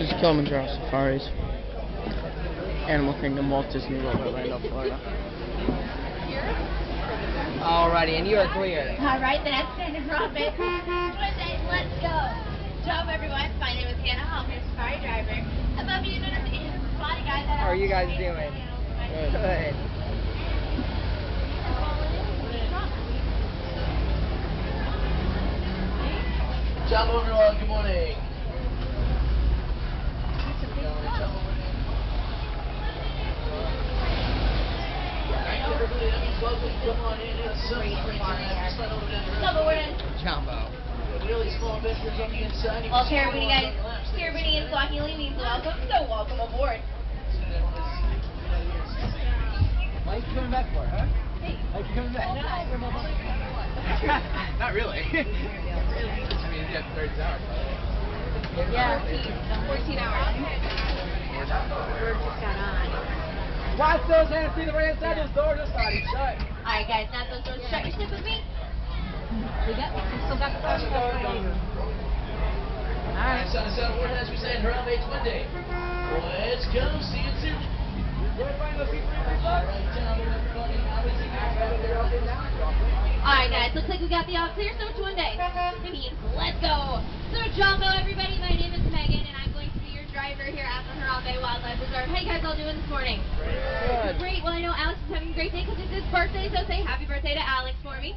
This is Killimonnjaro Safaris, Animal Kingdom, Walt Disney World, Orlando, Florida. Alrighty, and you are clear. Alright, the next standard profit. Let's go. Job, everyone. My name is Hannah. I'll be a safari driver. Above you, notice is a spotty guy that How are you guys doing? Good. Job, everyone. Good morning. Jumbo. Really small ventures on the inside. Well, Caribbean guys, Caribbean in Swahili means welcome, so welcome aboard. Why are you coming back for, huh? Hey. Why are you coming back? Not really. I mean, you have 30 hours. Yeah, 14 hours. We're just got on. Watch those hands, see the right inside those doors, just already shut. Alright guys, now those doors shut. You stick with me? We still got the first one. Alright. Son of Southward as we stand around May 20. Let's go, see you soon. Alright guys, looks like we got the all clear, so it's one day. That means let's go. So Jumbo, everybody, my name is Megan, and I'm going to be your driver here at the Harambe Wildlife Reserve. How you guys all doing this morning? Good. Great. Well, I know Alex is having a great day because it's his birthday, so say happy birthday to Alex for me.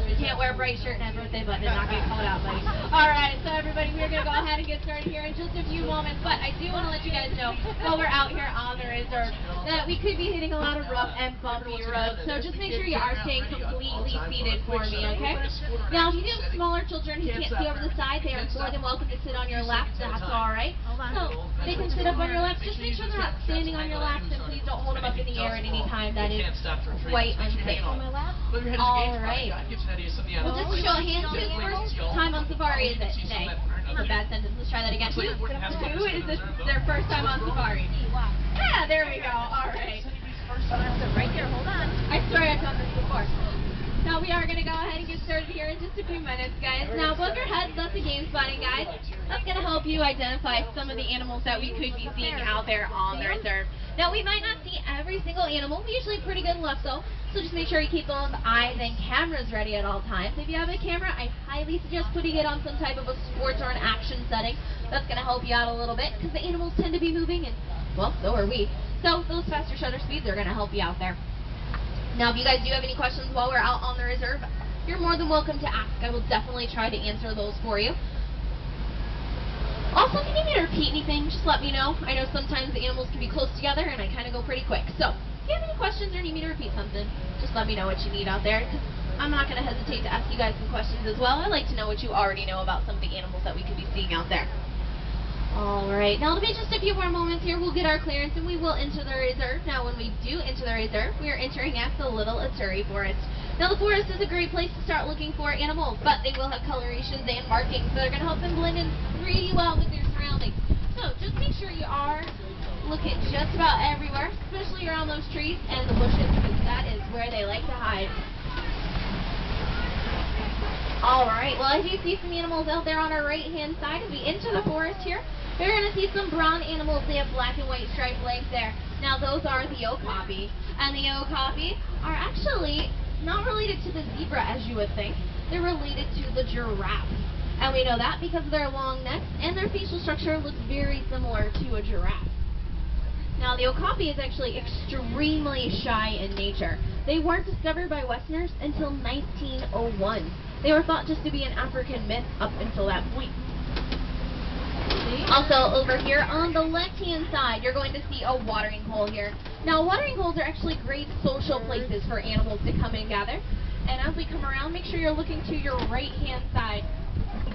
You can't wear a bright shirt and have a birthday button and not get called out, buddy. Alright, so everybody, we're going to go ahead and get started here in just a few moments, but I do want to let you guys know, while we're out here on the reserve, that we could be hitting a lot of rough and bumpy roads, so just make sure you are staying completely seated for me, okay? Now, if you do have smaller children who can't see over the side, they are more than welcome to sit on your lap, that's alright. So, they can sit up on your laps, just make sure they're not standing on your laps, and please don't hold them up in the air at any time, that is quite unsafe. Alright. Well, just to show a hand, whose first time on safari is it today? That's a bad sentence. Let's try that again. Who is this their first time on safari? Yeah, there we go. All right. Right there. Hold on. I swear I've done this before. Now we are going to go ahead and get started here in just a few minutes, guys. Now, above your heads, that's the game spotting, guys. That's going to help you identify some of the animals that we could be seeing out there on the reserve. Now, we might not see every single animal. We usually have pretty good luck, though. So just make sure you keep those eyes and cameras ready at all times. If you have a camera, I highly suggest putting it on some type of a sports or an action setting. That's going to help you out a little bit because the animals tend to be moving, and, well, so are we. So those faster shutter speeds are going to help you out there. Now, if you guys do have any questions while we're out on the reserve, you're more than welcome to ask. I will definitely try to answer those for you. Also, if you need me to repeat anything, just let me know. I know sometimes the animals can be close together, and I kind of go pretty quick. So, if you have any questions or need me to repeat something, just let me know what you need out there, because I'm not going to hesitate to ask you guys some questions as well. I like to know what you already know about some of the animals that we could be seeing out there. Alright, now it'll be just a few more moments here. We'll get our clearance and we will enter the reserve. Now when we do enter the reserve, we are entering at the Little Aturi Forest. Now the forest is a great place to start looking for animals, but they will have colorations and markings that are going to help them blend in pretty well with their surroundings. So just make sure you are looking just about everywhere, especially around those trees and the bushes, because that is where they like to hide. Alright, well as you see some animals out there on our right hand side as we enter the forest here, you're going to see some brown animals. They have black and white striped legs there. Now those are the okapi. And the okapi are actually not related to the zebra as you would think. They're related to the giraffe. And we know that because of their long necks and their facial structure looks very similar to a giraffe. Now the okapi is actually extremely shy in nature. They weren't discovered by Westerners until 1901. They were thought just to be an African myth up until that point. Also, over here on the left-hand side, you're going to see a watering hole here. Now, watering holes are actually great social places for animals to come and gather. And as we come around, make sure you're looking to your right-hand side.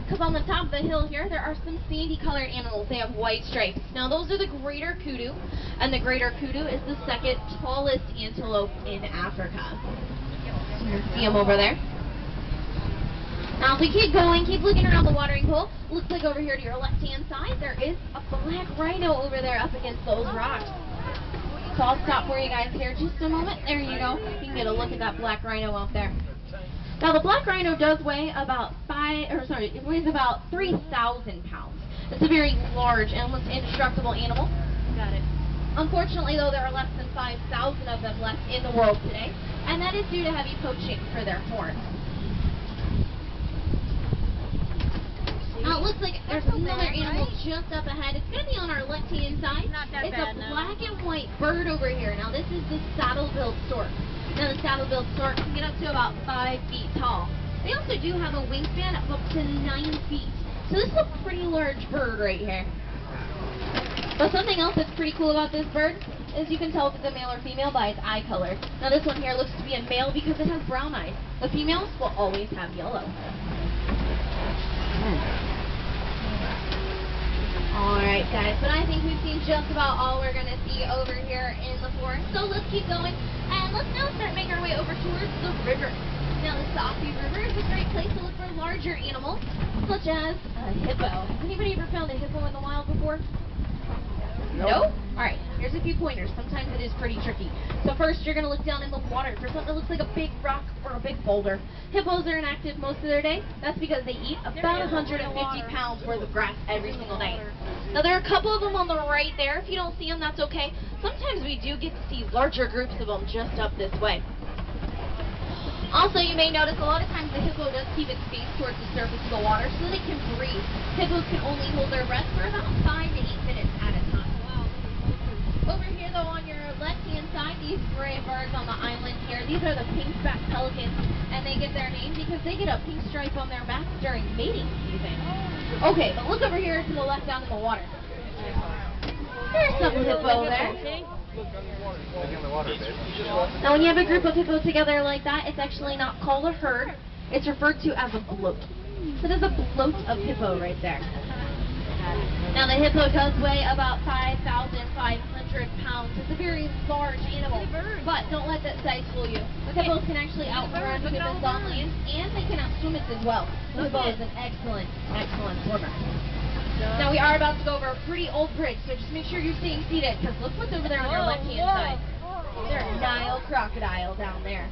Because on the top of the hill here, there are some sandy-colored animals. They have white stripes. Now, those are the greater kudu. And the greater kudu is the second tallest antelope in Africa. You can see them over there. Now, if we keep going, keep looking around the watering hole, looks like over here to your left-hand side, there is a black rhino over there up against those rocks. So I'll stop for you guys here just a moment. There you go. You can get a look at that black rhino out there. Now the black rhino does weigh about it weighs about 3,000 pounds. It's a very large and almost indestructible animal. Got it. Unfortunately, though, there are less than 5,000 of them left in the world today, and that is due to heavy poaching for their horns. Now it looks like there's another animal just up ahead. It's going to be on our left-hand side. Not that it's bad, a no. black and white bird over here. Now this is the saddle-billed stork. Now the saddle-billed stork can get up to about 5 feet tall. They also do have a wingspan of up to 9 feet. So this is a pretty large bird right here. But something else that's pretty cool about this bird is you can tell if it's a male or female by its eye color. Now this one here looks to be a male because it has brown eyes. The females will always have yellow. Alright guys, but I think we've seen just about all we're going to see over here in the forest. So let's keep going, and let's now start making our way over towards the river. Now the Safi River is a great place to look for larger animals, such as a hippo. Has anybody ever found a hippo in the wild before? No? Alright, here's a few pointers. Sometimes it is pretty tricky. So first, you're going to look down in the water for something that looks like a big rock or a big boulder. Hippos are inactive most of their day. That's because they eat about 150 pounds worth of grass every single night. Now, there are a couple of them on the right there. If you don't see them, that's okay. Sometimes we do get to see larger groups of them just up this way. Also, you may notice a lot of times the hippo does keep its face towards the surface of the water so they can breathe. Hippos can only hold their breath for about 5 to 8 minutes at a time. Over here, though, on your left-hand side, these gray birds on the island here, these are the pink-backed pelicans, and they get their name because they get a pink stripe on their back during mating season. Okay, but look over here to the left down in the water. There's some hippo there. Now, when you have a group of hippos together like that, it's actually not called a herd. It's referred to as a float. So there's a float of hippo right there. Now, the hippo does weigh about 5,500 pounds. It's a very large animal, but don't let that size fool you. Hippos can actually outrun humans on land, and they can outswim us as well. The hippo is an excellent, excellent swimmer. Now, we are about to go over a pretty old bridge, so just make sure you're staying seated, because look what's over there on your left-hand side. There's a Nile crocodile down there.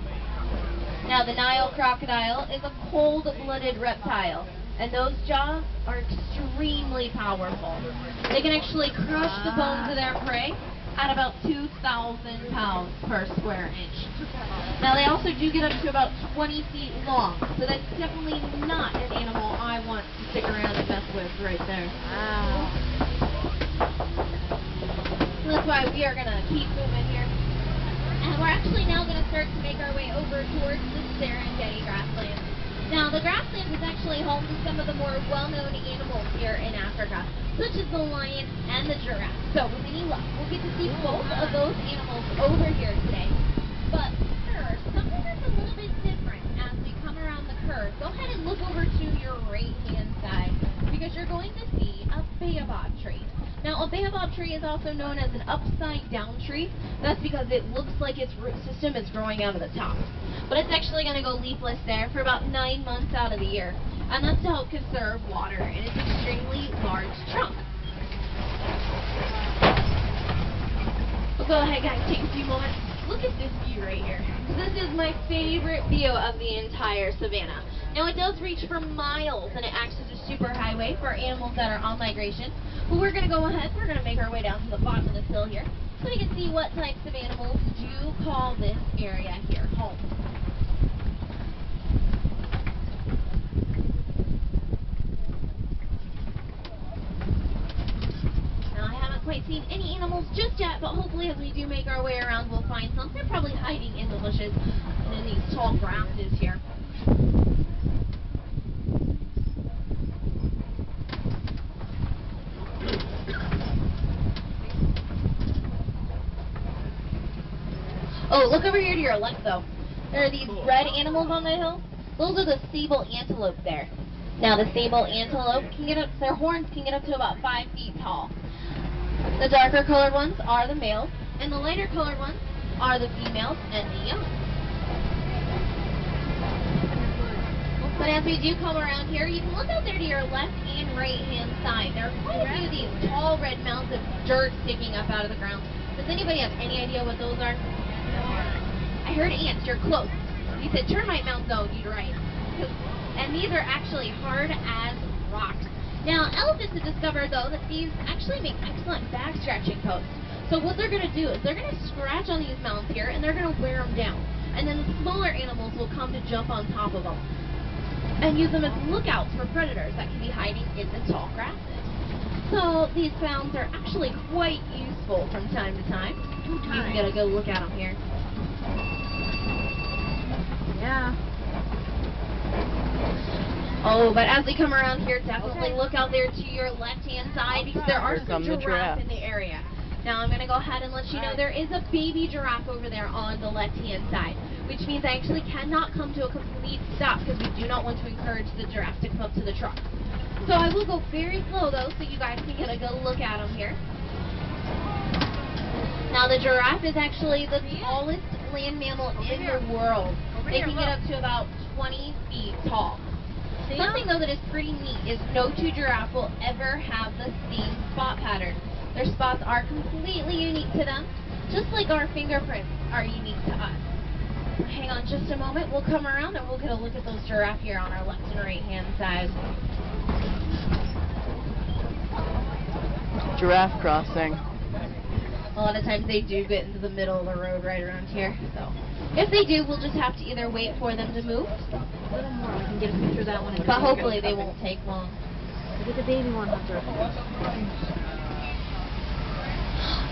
Now, the Nile crocodile is a cold-blooded reptile. And those jaws are extremely powerful. They can actually crush the bones of their prey at about 2,000 pounds per square inch. Now, they also do get up to about 20 feet long, so that's definitely not an animal I want to stick around and mess with right there. Wow. So that's why we are going to keep moving here. And we're actually now going to start to make our way over towards the Serengeti grasslands. Now, the grasslands is actually home to some of the more well-known animals here in Africa, such as the lion and the giraffe. So, with any luck, we'll get to see both of those animals over here today. But first, something that's a little bit different as we come around the curve. Go ahead and look over to your right-hand side, because you're going to see a baobab tree. Now, a baobab tree is also known as an upside-down tree. That's because it looks like its root system is growing out of the top. But it's actually going to go leafless there for about 9 months out of the year. And that's to help conserve water in its extremely large trunk. We'll go ahead, guys, take a few moments. Look at this view right here. This is my favorite view of the entire savannah. Now, it does reach for miles, and it acts as a superhighway for animals that are on migration. But we're going to go ahead, we're going to make our way down to the bottom of this hill here, so we can see what types of animals do call this area here home. Now, I haven't quite seen any animals just yet, but hopefully as we do make our way around, we'll find some. They're probably hiding in the bushes and in these tall grasses here. Oh, look over here to your left, though. There are these red animals on the hill. Those are the sable antelope there. Now, the sable antelope can get up, their horns can get up to about 5 feet tall. The darker colored ones are the males, and the lighter colored ones are the females and the young. But as we do come around here, you can look out there to your left and right hand side. There are quite a few of these tall red mounds of dirt sticking up out of the ground. Does anybody have any idea what those are? I heard ants. You're close. you said termite mound zone, you'd right. And these are actually hard as rocks. Now, elephants have discovered, though, that these actually make excellent back scratching posts. So what they're going to do is they're going to scratch on these mounds here, and they're going to wear them down. And then the smaller animals will come to jump on top of them and use them as lookouts for predators that can be hiding in the tall grasses. So these mounds are actually quite useful from time to time. You can get a good look at them here. Yeah. Oh, but as we come around here, definitely look out there to your left-hand side because there are some giraffes in the area. Now I'm going to go ahead and let you know there is a baby giraffe over there on the left-hand side, which means I actually cannot come to a complete stop because we do not want to encourage the giraffe to come up to the truck. So I will go very slow, though, so you guys can get a good look at them here. Now the giraffe is actually the tallest land mammal in the world. They can get up to about 20 feet tall. Something, though, that is pretty neat is no two giraffe will ever have the same spot pattern. Their spots are completely unique to them, just like our fingerprints are unique to us. Hang on just a moment. We'll come around and we'll get a look at those giraffe here on our left and right hand side. Giraffe crossing. A lot of times they do get into the middle of the road right around here. So if they do, we'll just have to either wait for them to move. A little more. We can get a picture of that one. But hopefully they won't take long. Look at the baby one, Hunter.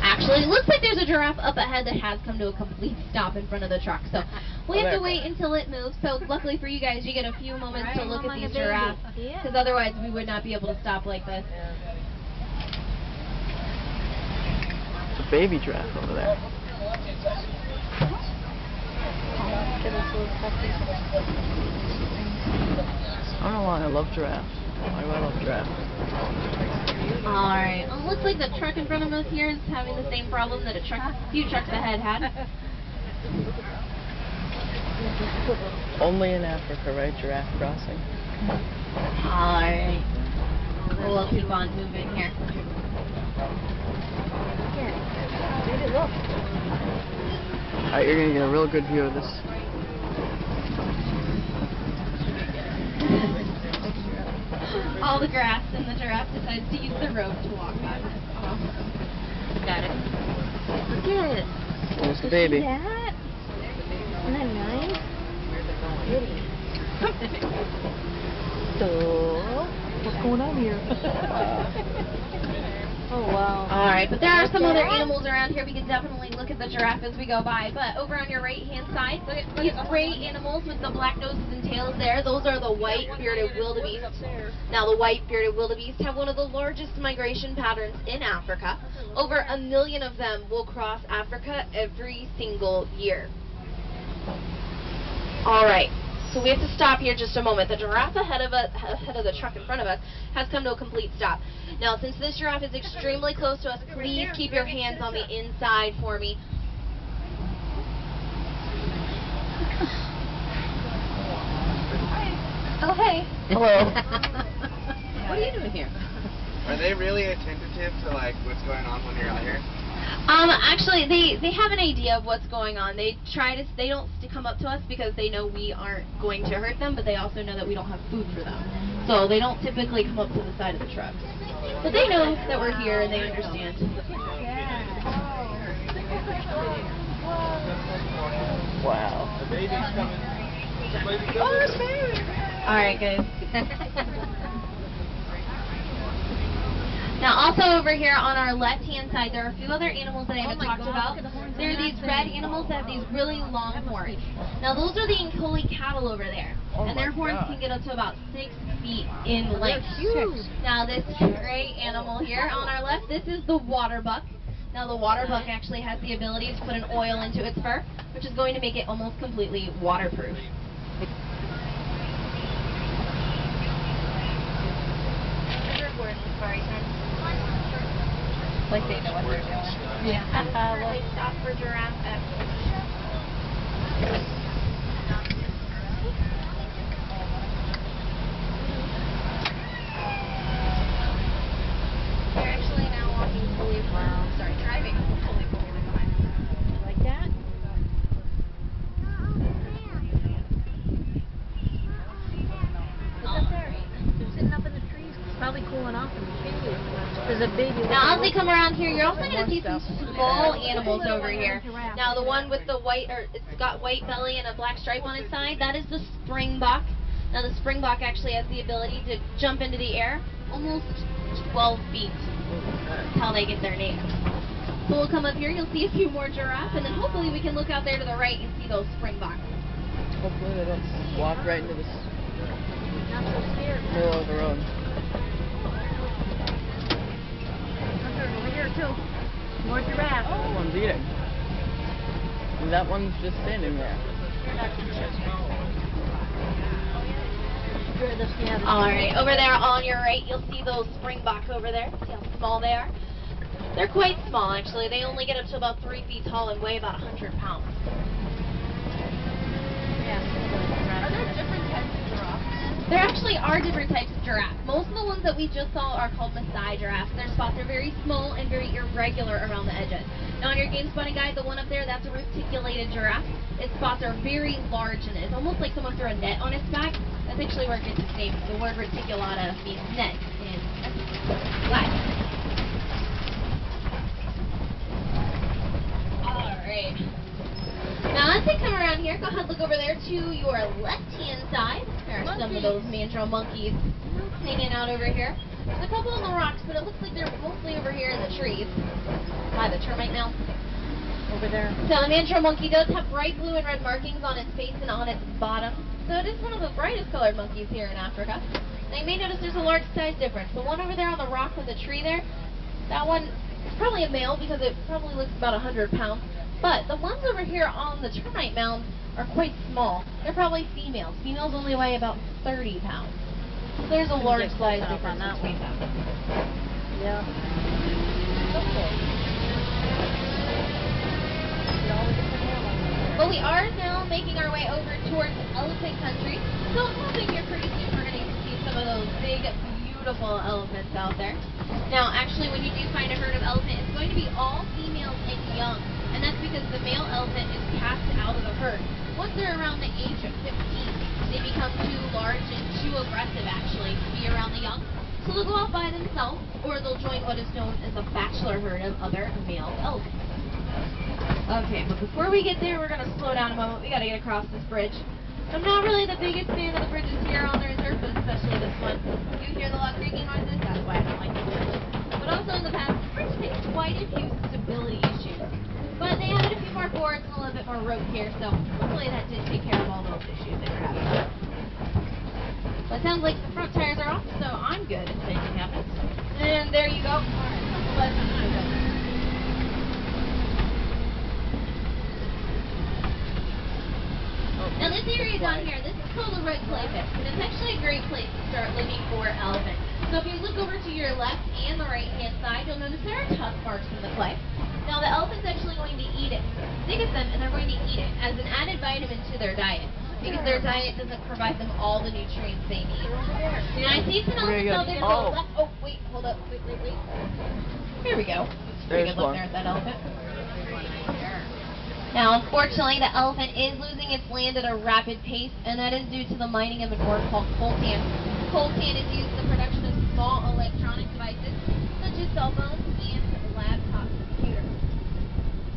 Actually, it looks like there's a giraffe up ahead that has come to a complete stop in front of the truck. So we have to wait until it moves. So luckily for you guys, you get a few moments to look at these giraffes. Because otherwise we would not be able to stop like this. It's a baby giraffe over there. I don't know why I love giraffes. Why do I love giraffes? Alright, well, it looks like the truck in front of us here is having the same problem that a few trucks ahead had. Only in Africa, right? Giraffe crossing. Alright. We'll keep on moving here. Alright, you're going to get a real good view of this. All the grass and the giraffe decides to use the road to walk on. Got it. Look at it. There's the baby. See that? Isn't that nice? So, what's going on here? Oh, wow. Alright, but there are some other animals around here. We can definitely look at the giraffe as we go by. But over on your right-hand side, these gray animals with the black noses and tails there, those are the white-bearded wildebeest. Now, the white-bearded wildebeest have one of the largest migration patterns in Africa. Over 1 million of them will cross Africa every single year. Alright. So we have to stop here just a moment. The giraffe ahead of the truck in front of us has come to a complete stop. Now, since this giraffe is extremely close to us, please keep your hands on the inside for me. Oh, hey. Hello. What are you doing here? Are they really attentive to like what's going on when you're out here? Actually, they have an idea of what's going on. They don't come up to us because they know we aren't going to hurt them, but they also know that we don't have food for them. So they don't typically come up to the side of the truck. But they know that we're here and they understand. Wow. The baby's coming. Oh, there's baby. All right, guys. Now, also over here on our left-hand side, there are a few other animals that I haven't talked about. There are these red animals that have these really long horns. Now, those are the Ankoli cattle over there. And their horns can get up to about 6 feet in length. Now, this gray animal here on our left, this is the water buck. Now, the water buck actually has the ability to put an oil into its fur, which is going to make it almost completely waterproof. Like they know what they're doing. Yeah. They stop for giraffe at They're actually now walking fully driving fully behind. Like that? probably cooling off in the cave. There's a baby. Now, as they come around here, you're also going to see some small animals over here. Now, the one with the white, or it's got white belly and a black stripe on its side, that is the springbok. Now, the springbok actually has the ability to jump into the air almost 12 feet. That's how they get their name. So we'll come up here, you'll see a few more giraffes, and then hopefully we can look out there to the right and see those springboks. Hopefully they don't walk right into this Not so scared. middle of the road. Over here too. More giraffe. That one's eating. And that one's just standing there. Alright, over there on your right, you'll see those springbok over there. See how small they are? They're quite small, actually. They only get up to about 3 feet tall and weigh about 100 pounds. Are there different types of giraffes? There actually are different types of giraffes. Most of the ones that we just saw are called Maasai giraffes. Their spots are very small and very irregular around the edges. Now on your game spotting guide, the one up there, that's a reticulated giraffe. Its spots are very large and it's almost like someone threw a net on its back. That's actually where it gets its name. The word reticulata means net in Latin. Alright. Now as they come around here, go ahead and look over there to your left-hand side. There are some of those mandrill monkeys hanging out over here. There's a couple on the rocks, but it looks like they're mostly over here in the trees. By the termite mound. Over there. So the mandrill monkey does have bright blue and red markings on its face and on its bottom. So it is one of the brightest colored monkeys here in Africa. Now you may notice there's a large size difference. The one over there on the rock with the tree there, that one is probably a male because it probably looks about 100 pounds. But the ones over here on the termite mound are quite small. They're probably females. Females only weigh about 30 pounds. So there's a large size difference between them. Yeah. Okay. But we are now making our way over towards elephant country. So I'm hoping here pretty soon we're going to see some of those big, beautiful elephants out there. Now, actually, when you do find a herd of elephant, it's going to be all females and young. And that's because the male elephant is cast out of the herd. Once they're around the age of 15, they become too large and too aggressive, actually, to be around the young. So they'll go out by themselves, or they'll join what is known as a bachelor herd of other male elephants. Okay, but before we get there, we're going to slow down a moment. We got to get across this bridge. I'm not really the biggest fan of the bridges here on the reserve, but especially this one. You hear the lot creaking noises? That's why I don't like the bridge. But also in the past, the bridge faced quite a few stability issues. But they added a few more boards and a little bit more rope here, so hopefully that did take care of all those issues they were having. But it sounds like the front tires are off, so I'm good if anything happens. And there you go. Alright, now this area down here, this is called the red clay pit, and it's actually a great place to start looking for elephants. So if you look over to your left and the right hand side, you'll notice there are tusk marks in the clay. Now the elephant's actually going to eat it, dig at them, and they're going to eat it as an added vitamin to their diet, because their diet doesn't provide them all the nutrients they need. Now I see some elephants out there to the left. Oh, wait, hold up, wait. Here we go. Pretty good look there at that elephant. Now, unfortunately, the elephant is losing its land at a rapid pace, and that is due to the mining of an ore called coltan. Coltan is used in the production of small electronic devices, such as cell phones and laptop computers.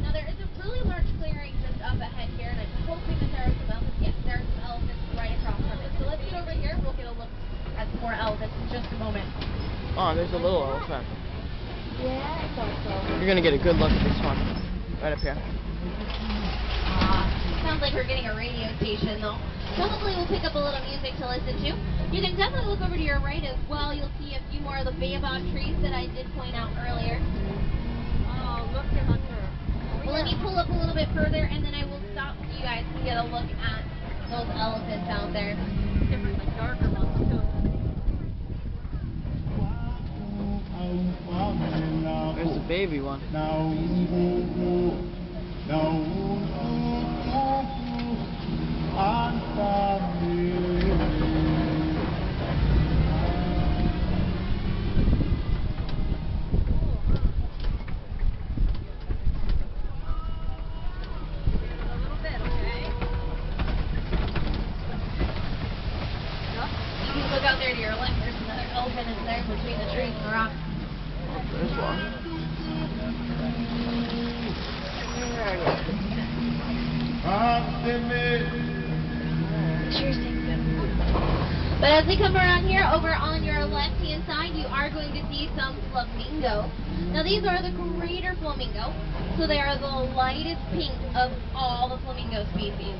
Now, there is a really large clearing just up ahead here, and I'm hoping that there are some elephants. Yes, there are some elephants right across from it. So let's get over here. We'll get a look at some more elephants in just a moment. Oh, there's a little elephant. Yeah, I thought so. You're going to get a good look at this one. Right up here. Sounds like we're getting a radio station, though. So hopefully we'll pick up a little music to listen to. You can definitely look over to your right as well. You'll see a few more of the baobab trees that I did point out earlier. Oh, look at Hunter. Well, let me pull up a little bit further, and then I will stop so you guys can get a look at those elephants out there. Different, like darker ones, too. There's the baby one. You can look out there to your left. There's another elephant as there between the trees and the rocks. There's one. But as we come around here, over on your left-hand side, you are going to see some flamingo. Now these are the greater flamingo, so they are the lightest pink of all the flamingo species.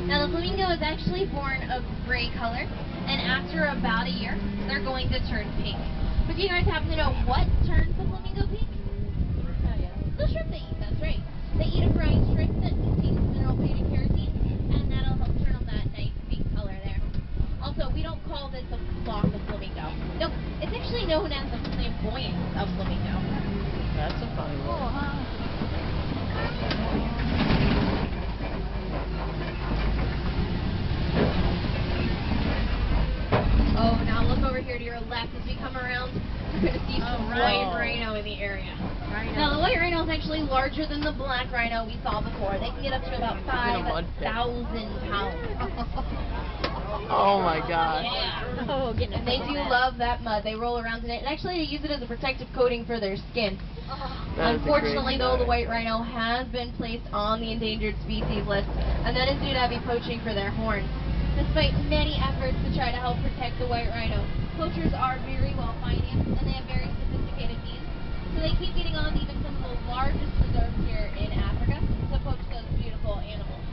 Now the flamingo is actually born a gray color, and after about a year, they're going to turn pink. But do you guys happen to know what turns the flamingo pink? The shrimp they eat, that's right. They eat a fried shrimp that contains mineral beta-carotene, and that'll help turn them that nice pink color there. Also, we don't call this a flock of flamingo. Nope, it's actually known as the flamboyance of flamingo. That's a funny one. Oh, now look over here to your left as we come around. You're going to see some white rhino in the area. Now, the white rhino is actually larger than the black rhino we saw before. They can get up to about 5,000 pounds. Oh my god. Yeah. Oh, getting And they do love that mud. They roll around in it. And actually, they use it as a protective coating for their skin. That is a Unfortunately, great though, the design. white rhino has been placed on the endangered species list, and that is due to heavy poaching for their horns. Despite many efforts to try to help protect the white rhino, poachers are very well financed and they have very sophisticated means. So they keep getting on even some of the largest reserves here in Africa to poach those beautiful animals.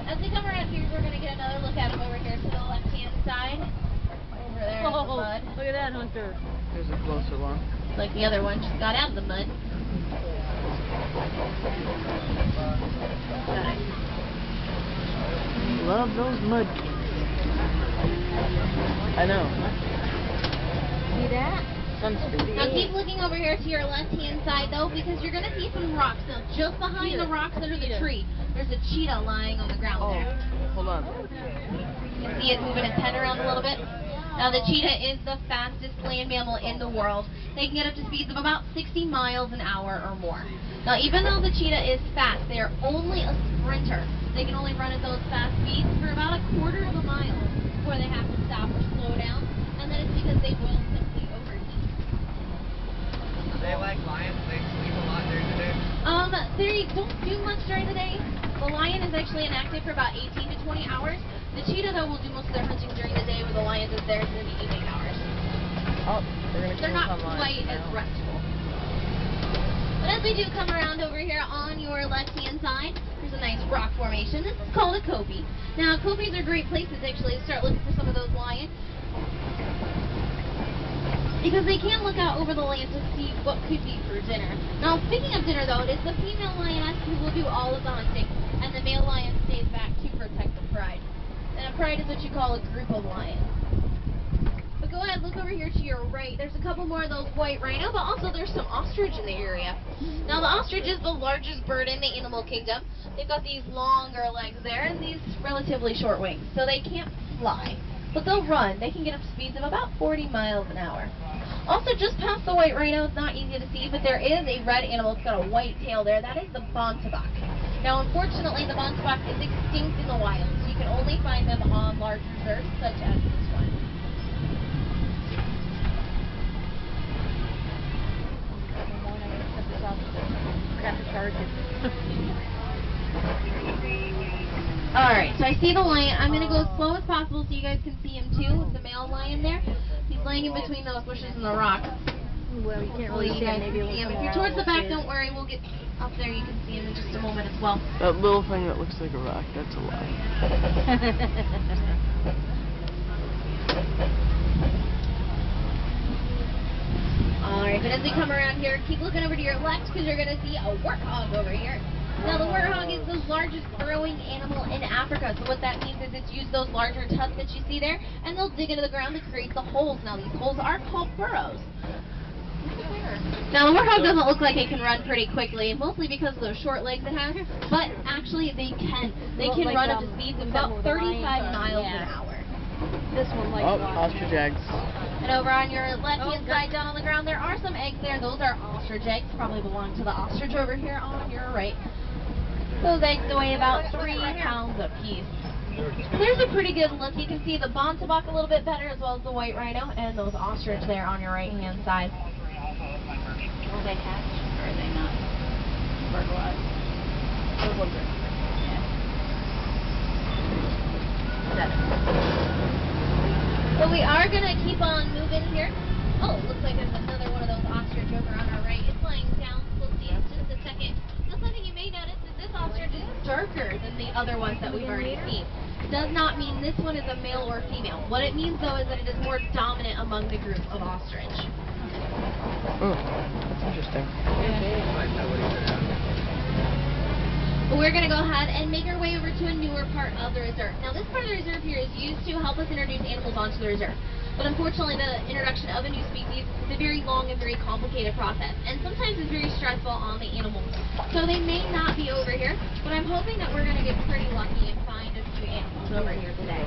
As we come around here, we're going to get another look at them over here to the left-hand side. Over there in the mud. Look at that, Hunter. Here's a closer one. Like the other one just got out of the mud. Love those mud. I know. See that? Sunscreen. Now keep looking over here to your left-hand side though, because you're going to see some rocks. Now just behind the rocks under the tree, there's a cheetah lying on the ground Oh, there. hold on. You can see it moving its head around a little bit. Now the cheetah is the fastest land mammal in the world. They can get up to speeds of about 60 miles an hour or more. Now even though the cheetah is fast, they are only a sprinter. They can only run at those fast speeds for about a quarter of a mile before they have to stop or slow down. And that is because they will simply overheat. They like lions, they sleep a lot during the day. They don't do much during the day. The lion is actually inactive for about 18 to 20 hours. The cheetah, though, will do most of their hunting during the day, where the lion is theirs in the evening hours. Oh, They're not quite as restful. But as we do come around over here on your left-hand side, there's a nice rock formation. This is called a kopie. Now, kopies are great places, actually, to start looking for some of those lions, because they can look out over the land to see what could be for dinner. Now, speaking of dinner, though, it is the female lioness who will do all of the hunting, and the male lion stays back to protect the pride. And a pride is what you call a group of lions. But go ahead, look over here to your right. There's a couple more of those white rhino, but also there's some ostrich in the area. Now, the ostrich is the largest bird in the animal kingdom. They've got these longer legs there and these relatively short wings, so they can't fly. But they'll run. They can get up to speeds of about 40 miles an hour. Also, just past the white rhino, it's not easy to see, but there is a red animal. It's got a white tail there. That is the bontebok. Now, unfortunately, the bontebok is extinct in the wild, so you can only find them on large reserves, such as this one. Forgot to charge it. Alright, so I see the lion. I'm going to go as slow as possible so you guys can see him too, with the male lion there. He's laying in between those bushes and the rocks. Well, you can't Hopefully really you see guys it. can Maybe see him. it'll If you're come towards the around back, like don't worry. We'll get up there. You can see him in just a moment as well. That little thing that looks like a rock, that's a lie. Alright, but as we come around here, keep looking over to your left because you're going to see a warthog over here. Now, the warthog is the largest burrowing animal in Africa. So what that means is it's used those larger tusks that you see there, and they'll dig into the ground to create the holes. Now, these holes are called burrows. Now, the warthog doesn't look like it can run pretty quickly, mostly because of those short legs it has, but actually they can. They can Like, run up to speeds of about 35 miles an hour. This one like Oh, ostrich eggs. And over on your left-hand side down on the ground, there are some eggs there. Those are ostrich eggs. Probably belong to the ostrich over here on your right. Those eggs weigh about 3 pounds apiece. There's a pretty good look. You can see the Bontebok a little bit better, as well as the white rhino, and those ostrich there on your right-hand side. Will they hatch or are they not fertilized? Those ones are. But we are going to keep on moving here. Oh, it looks like there's another one of those ostrich over on our right. It's flying down. We'll see in just a second. Now, something you may notice is this ostrich is darker than the other ones that we've already seen. Does not mean this one is a male or female. What it means, though, is that it is more dominant among the group of ostrich. That's interesting. We're going to go ahead and make our way over to a newer part of the reserve. Now, this part of the reserve here is used to help us introduce animals onto the reserve. But unfortunately, the introduction of a new species is a very long and very complicated process, and sometimes it's very stressful on the animals. So they may not be over here, but I'm hoping that we're going to get pretty lucky and find a few animals over here today.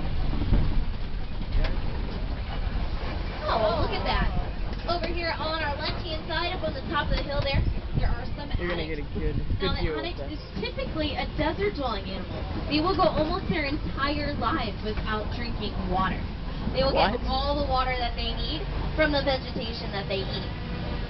Oh, look at that. Over here on our left-hand side, up on the top of the hill there are some You're going to get a onyx. good Now, the view of onyx this. is typically a desert-dwelling animal. They will go almost their entire lives without drinking water. They will get all the water that they need from the vegetation that they eat.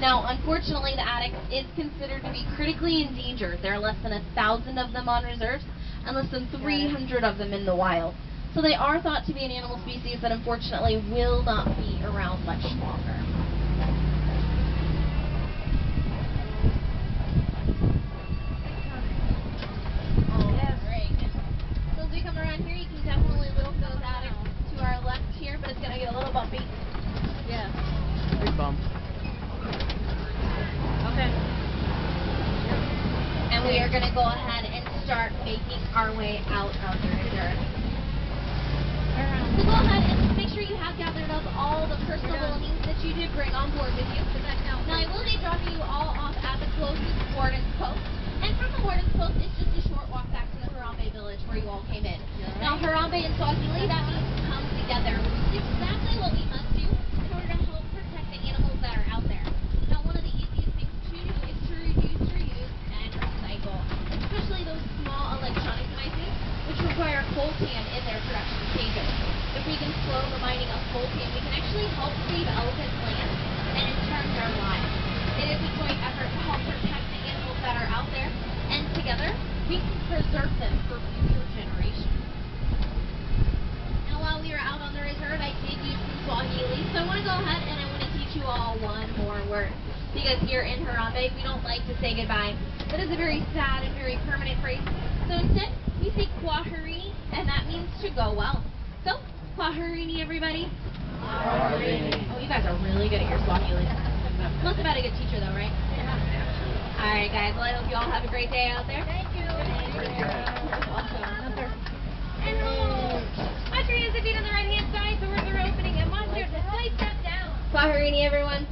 Now, unfortunately, the onyx is considered to be critically endangered. There are less than 1,000 of them on reserves and less than 300 of them in the wild. So they are thought to be an animal species that unfortunately will not be around much longer. So as we come around here, you can definitely look those onyx to our left here, but it's going to get a little bumpy. Yeah. Big bump. Okay. And we are going to go ahead and start making our way out of the reserve. So go ahead and make sure you have gathered up all the personal belongings that you did bring on board with you. Now I will be dropping you all off at the closest warden's post. And from the warden's post, it's just a short walk back to the Harambe village where you all came in. Now Harambe and Swahili, that means come together, which is exactly what we must do in order to help protect the animals that are out there. Now one of the easiest things to do is to reduce, reuse, and recycle, especially those small electronic devices which require coltan in their production stages. If we can slow the mining of coltan, we can actually help save elephants' land and in turn their lives. It is a joint effort to help protect the animals that are out there, and together we can preserve them for future generations. Now while we were out on the reserve, I did use some Swahili, so I want to go ahead and I want to teach you all one more word. Because here in Harambe, we don't like to say goodbye. That is a very sad and very permanent phrase. So instead, we say kwaherini, and that means to go well. So, kwaherini, everybody. Kwaherini. Oh, you guys are really good at your Swahili. Must have had a good teacher, though, right? Yeah. All right, guys. Well, I hope you all have a great day out there. Thank you. Welcome. And watch your hands and feet on the right-hand side towards the opening, and watch your slight step down. Kwaherini, everyone.